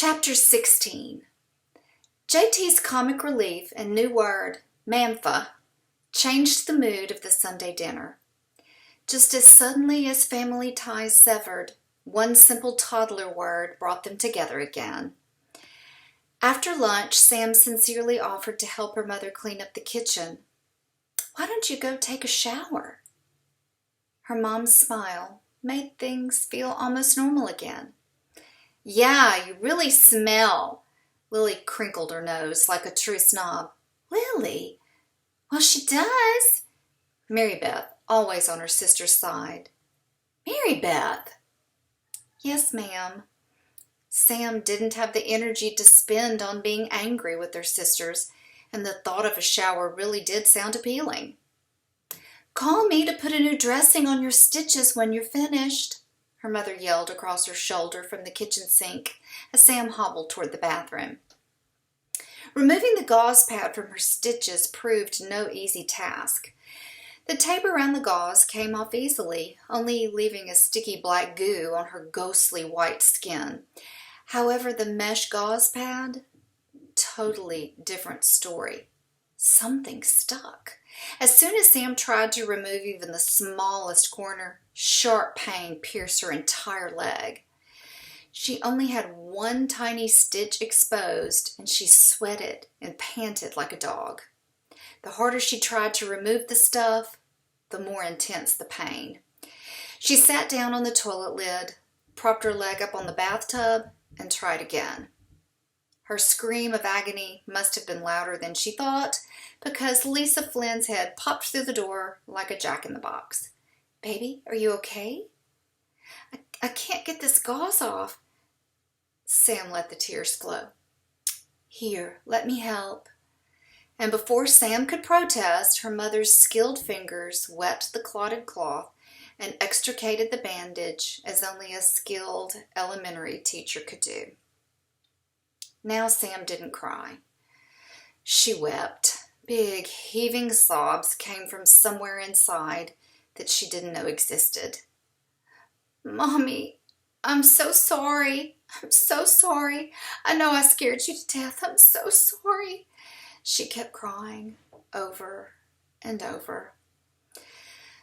Chapter 16. JT's comic relief and new word, mamfa, changed the mood of the Sunday dinner. Just as suddenly as family ties severed, one simple toddler word brought them together again. After lunch, Sam sincerely offered to help her mother clean up the kitchen. "Why don't you go take a shower?" Her mom's smile made things feel almost normal again. "Yeah, you really smell." Lily crinkled her nose like a true snob. "Lily? Well, she does." Mary Beth, always on her sister's side. "Mary Beth?" "Yes, ma'am." Sam didn't have the energy to spend on being angry with their sisters, and the thought of a shower really did sound appealing. "Call me to put a new dressing on your stitches when you're finished," her mother yelled across her shoulder from the kitchen sink as Sam hobbled toward the bathroom. Removing the gauze pad from her stitches proved no easy task. The tape around the gauze came off easily, only leaving a sticky black goo on her ghostly white skin. However, the mesh gauze pad, totally different story. Something stuck. As soon as Sam tried to remove even the smallest corner, sharp pain pierced her entire leg. She only had one tiny stitch exposed, and she sweated and panted like a dog. The harder she tried to remove the stuff, the more intense the pain. She sat down on the toilet lid, propped her leg up on the bathtub, and tried again. Her scream of agony must have been louder than she thought, because Lisa Flynn's head popped through the door like a jack-in-the-box. "Baby, are you okay?" I can't get this gauze off." Sam let the tears flow. "Here, let me help." And before Sam could protest, her mother's skilled fingers wet the clotted cloth and extricated the bandage as only a skilled elementary teacher could do. Now Sam didn't cry. She wept. Big, heaving sobs came from somewhere inside that she didn't know existed. "Mommy, I'm so sorry. I'm so sorry. I know I scared you to death. I'm so sorry." She kept crying over and over.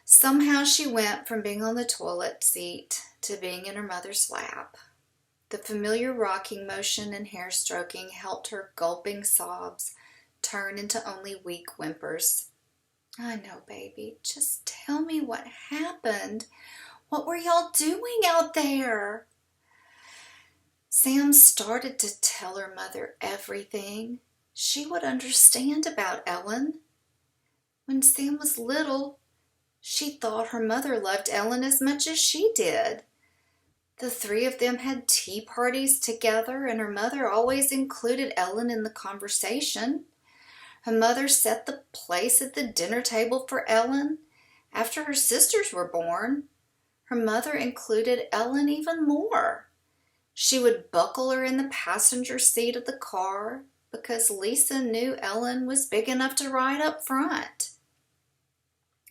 Somehow she went from being on the toilet seat to being in her mother's lap. The familiar rocking motion and hair stroking helped her gulping sobs turn into only weak whimpers. "I know, baby. Just tell me what happened. What were y'all doing out there?" Sam started to tell her mother everything. She would understand about Ellen. When Sam was little, she thought her mother loved Ellen as much as she did. The three of them had tea parties together, and her mother always included Ellen in the conversation. Her mother set the place at the dinner table for Ellen. After her sisters were born, her mother included Ellen even more. She would buckle her in the passenger seat of the car because Lisa knew Ellen was big enough to ride up front.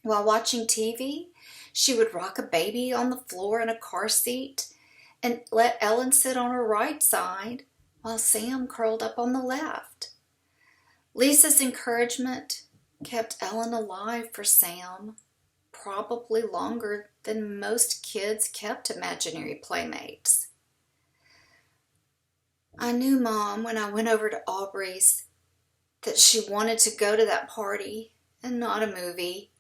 While watching TV, she would rock a baby on the floor in a car seat and let Ellen sit on her right side while Sam curled up on the left. Lisa's encouragement kept Ellen alive for Sam, probably longer than most kids kept imaginary playmates. "I knew, Mom, when I went over to Aubrey's that she wanted to go to that party and not a movie."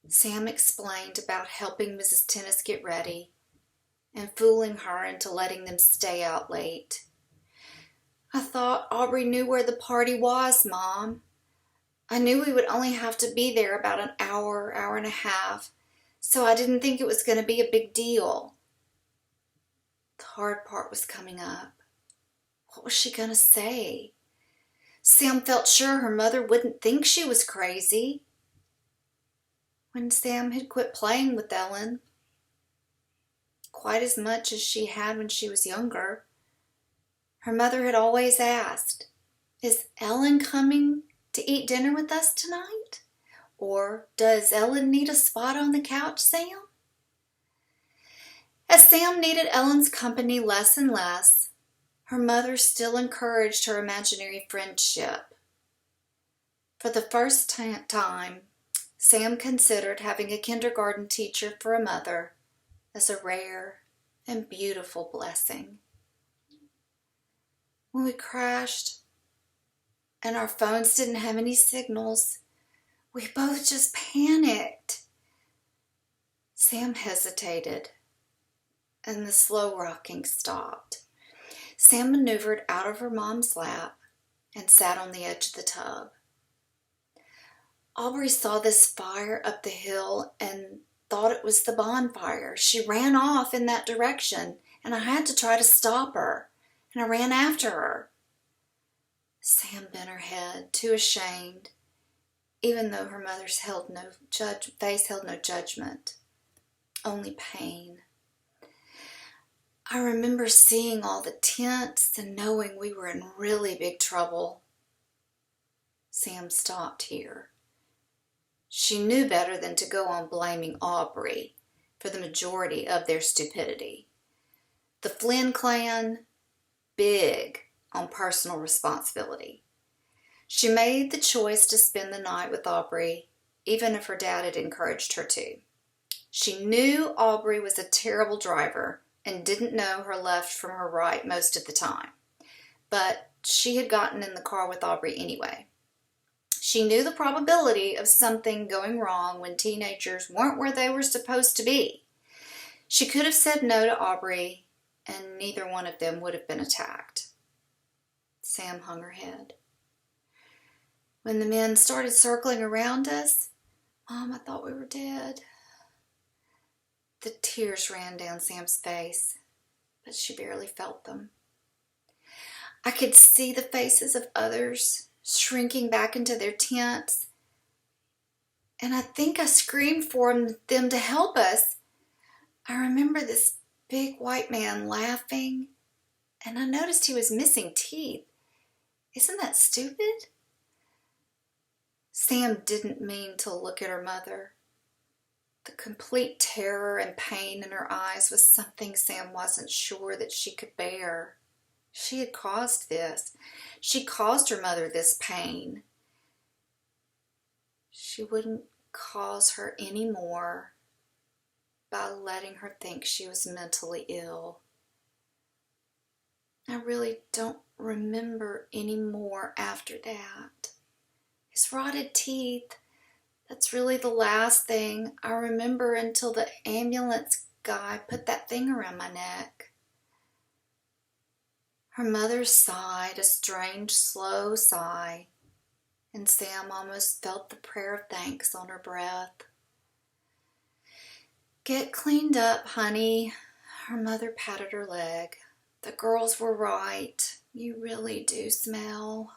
Sam explained about helping Mrs. Tennis get ready and fooling her into letting them stay out late. "I thought Aubrey knew where the party was, Mom. I knew we would only have to be there about an hour, hour and a half, so I didn't think it was going to be a big deal." The hard part was coming up. What was she going to say? Sam felt sure her mother wouldn't think she was crazy. When Sam had quit playing with Ellen, quite as much as she had when she was younger, her mother had always asked, "Is Ellen coming to eat dinner with us tonight? Or does Ellen need a spot on the couch, Sam?" As Sam needed Ellen's company less and less, her mother still encouraged her imaginary friendship. For the first time, Sam considered having a kindergarten teacher for a mother as a rare and beautiful blessing. When we crashed and our phones didn't have any signals, we both just panicked. Sam hesitated, and the slow rocking stopped. Sam maneuvered out of her mom's lap and sat on the edge of the tub. Aubrey saw this fire up the hill and thought it was the bonfire. She ran off in that direction, and I had to try to stop her, and I ran after her. Sam bent her head, too ashamed, even though her mother's face held no judgment, only pain. I remember seeing all the tents and knowing we were in really big trouble. Sam stopped here. She knew better than to go on blaming Aubrey for the majority of their stupidity. The Flynn clan, big on personal responsibility. She made the choice to spend the night with Aubrey, even if her dad had encouraged her to. She knew Aubrey was a terrible driver and didn't know her left from her right most of the time, but she had gotten in the car with Aubrey anyway. She knew the probability of something going wrong when teenagers weren't where they were supposed to be. She could have said no to Aubrey, and neither one of them would have been attacked. Sam hung her head. When the men started circling around us, Mom, I thought we were dead. The tears ran down Sam's face, but she barely felt them. I could see the faces of others shrinking back into their tents, and I think I screamed for them to help us. I remember this big white man laughing, and I noticed he was missing teeth. Isn't that stupid? Sam didn't mean to look at her mother. The complete terror and pain in her eyes was something Sam wasn't sure that she could bear. She had caused this. She caused her mother this pain. She wouldn't cause her any more by letting her think she was mentally ill. I really don't remember any more after that. His rotted teeth, that's really the last thing I remember until the ambulance guy put that thing around my neck. Her mother sighed a strange, slow sigh, and Sam almost felt the prayer of thanks on her breath. Get cleaned up, honey. Her mother patted her leg. The girls were right. You really do smell.